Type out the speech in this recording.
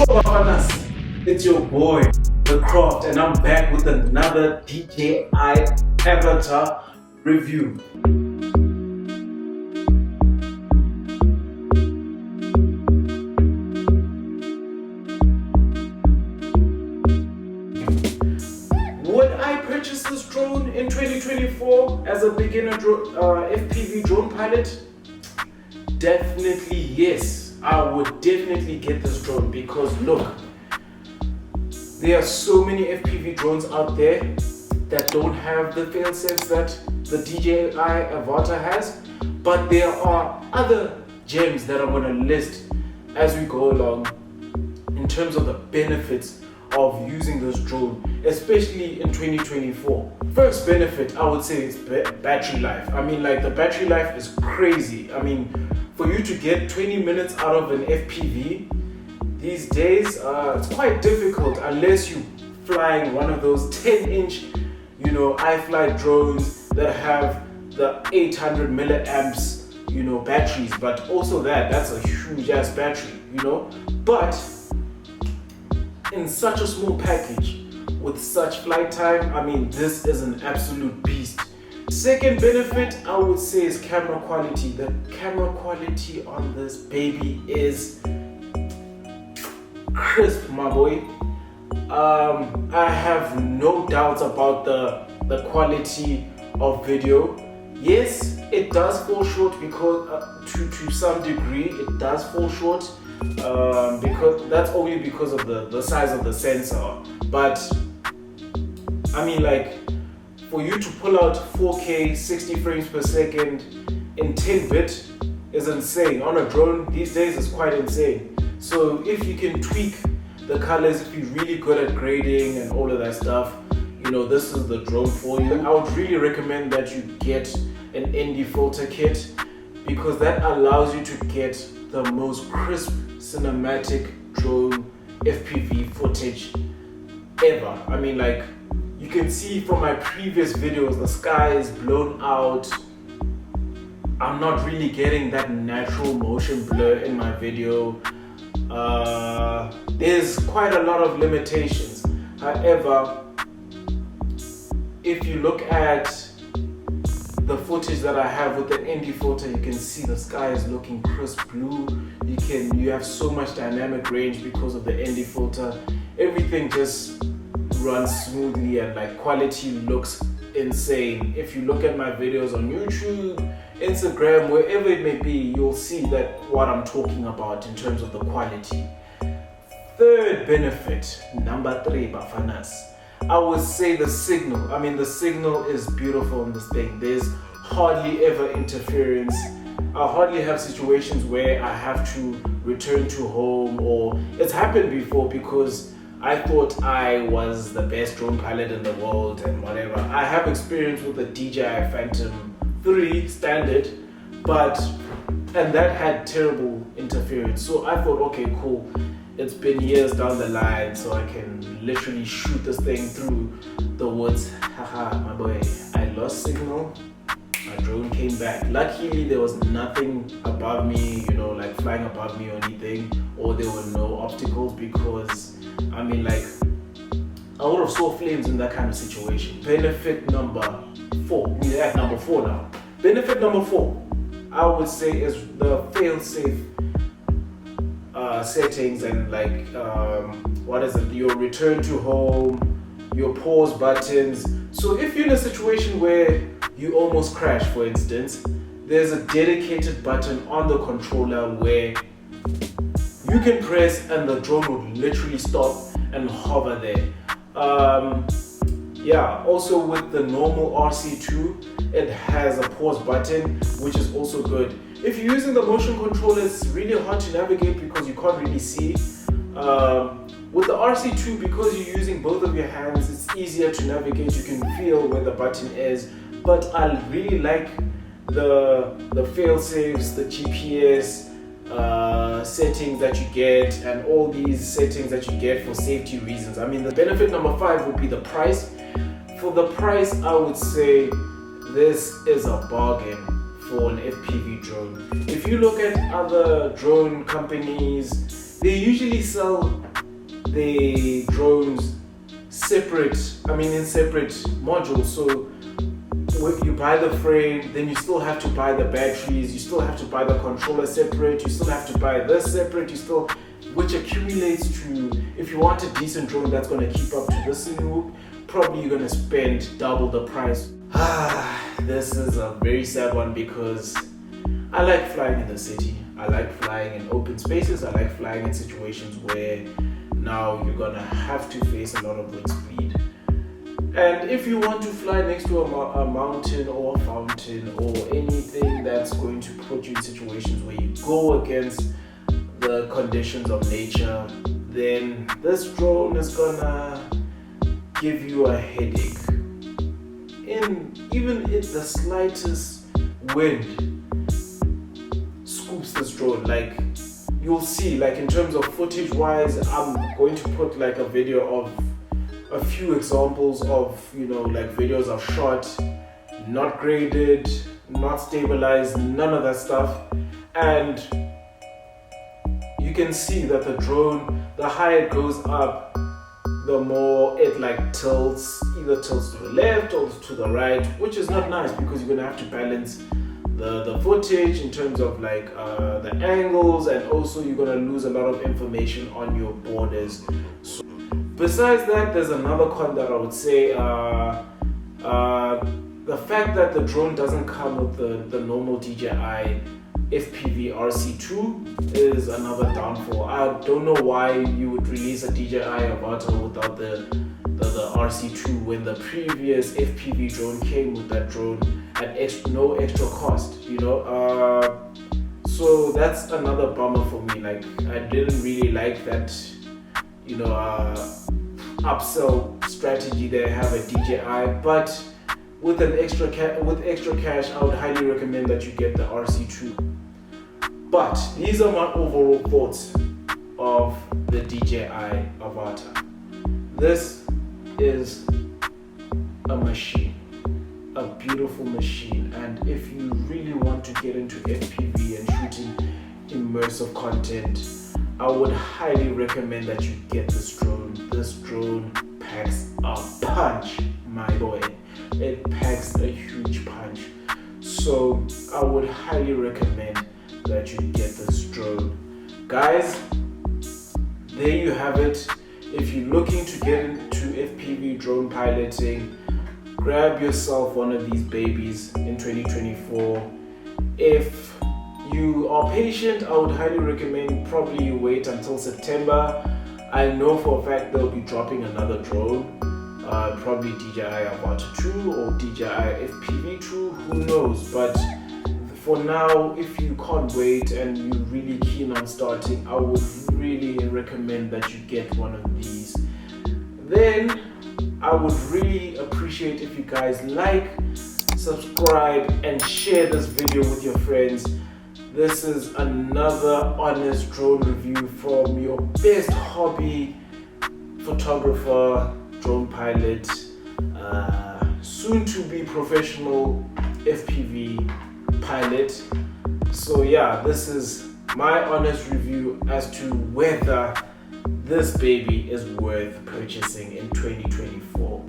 It's your boy, The Craft, and I'm back with another DJI Avata review. Would I purchase this drone in 2024 as a beginner FPV drone pilot? Definitely yes. I would definitely get this drone because look, there are so many FPV drones out there that don't have the failsafes that the DJI Avata has, but there are other gems that I'm going to list as we go along in terms of the benefits of using this drone, especially in 2024. First benefit, I would say, is battery life. I mean, like, the battery life is crazy. I mean, for you to get 20 minutes out of an FPV these days, it's quite difficult unless you're flying one of those 10-inch, iFly drones that have the 800 milliamps, batteries. But also that's a huge ass battery, But in such a small package with such flight time, I mean, this is an absolute beast. Second benefit, I would say, is camera quality. The camera quality on this baby is crisp, my boy. I have no doubts about the quality of video. Yes, it does fall short because to some degree it does fall short because that's only because of the size of the sensor. But I mean, like, for you to pull out 4K 60 frames per second in 10-bit is insane. On a drone these days is quite insane. So if you can tweak the colors, if you're really good at grading and all of that stuff, this is the drone for you. I would really recommend that you get an ND filter kit because that allows you to get the most crisp cinematic drone FPV footage ever. I mean, like, you can see from my previous videos, the sky is blown out. I'm not really getting that natural motion blur in my video. There's quite a lot of limitations. However, if you look at the footage that I have with the ND filter, you can see the sky is looking crisp blue. You have so much dynamic range because of the ND filter. Everything just runs smoothly and like quality looks insane. If you look at my videos on YouTube, Instagram, wherever it may be, you'll see that what I'm talking about in terms of the quality. Third benefit, number 3, Bafanas, I would say the signal. I mean, the signal is beautiful in this thing. There's hardly ever interference. I hardly have situations where I have to return to home, or it's happened before because I thought I was the best drone pilot in the world and whatever. I have experience with the DJI Phantom 3 standard, and that had terrible interference. So I thought, okay, cool. It's been years down the line, so I can literally shoot this thing through the woods. Haha, my boy, I lost signal. My drone came back. Luckily, there was nothing above me, like flying above me or anything, or there were no obstacles because, I mean, like, I would have saw flames in that kind of situation. Benefit number 4. We're at number 4 now. Benefit number 4, I would say, is the failsafe settings and like your return to home, your pause buttons. So if you're in a situation where you almost crash, for instance, there's a dedicated button on the controller where you can press and the drone will literally stop and hover there. Also with the normal RC2, it has a pause button, which is also good. If you're using the motion controller, it's really hard to navigate because you can't really see. With the RC2, because you're using both of your hands, it's easier to navigate. You can feel where the button is. But I really like the fail-safes, the GPS settings that you get, and all these settings that you get for safety reasons. I mean, the benefit number 5 would be the price. For the price, I would say this is a bargain for an FPV drone. If you look at other drone companies, They usually sell the drones separate, in separate modules. So you buy the frame, then you still have to buy the batteries, you still have to buy the controller separate, you still have to buy this separate, which accumulates to, if you want a decent drone that's going to keep up to this new, probably you're going to spend double the price. This is a very sad one because I like flying in the city. I like flying in open spaces. I like flying in situations where now you're gonna have to face a lot of wind speed. And if you want to fly next to a mountain or a fountain or anything that's going to put you in situations where you go against the conditions of nature, then this drone is gonna give you a headache. Even if the slightest wind scoops this drone, like you'll see, like in terms of footage wise, I'm going to put like a video of a few examples of, like videos I've shot, not graded, not stabilized, none of that stuff. And you can see that the drone, the higher it goes up, the more it like tilts, either tilts to the left or to the right, which is not nice because you're gonna have to balance the footage in terms of like the angles, and also you're gonna lose a lot of information on your borders. So, besides that, there's another con that I would say, the fact that the drone doesn't come with the normal DJI FPV RC2 is another downfall. I don't know why you would release a DJI Avata without the RC2 when the previous FPV drone came with that drone at no extra cost, so that's another bummer for me. Like, I didn't really like that, upsell strategy they have at DJI, but with extra cash, I would highly recommend that you get the RC2. But these are my overall thoughts of the DJI Avata. This is a machine, a beautiful machine, and if you really want to get into FPV and shooting immersive content, I would highly recommend that you get this drone. This drone packs a punch, my boy. It packs a huge punch. So I would highly recommend that you get this drone. Guys, there you have it. If you're looking to get into FPV drone piloting, grab yourself one of these babies in 2024. If you are patient, I would highly recommend probably you wait until September. I know for a fact they'll be dropping another drone, probably DJI Avata 2 or DJI FPV 2, who knows. But for now, if you can't wait and you're really keen on starting, I would really recommend that you get one of these. Then I would really appreciate if you guys like, subscribe, and share this video with your friends. This is another honest drone review from your best hobby photographer, drone pilot, soon to be professional FPV pilot. So yeah, this is my honest review as to whether this baby is worth purchasing in 2024.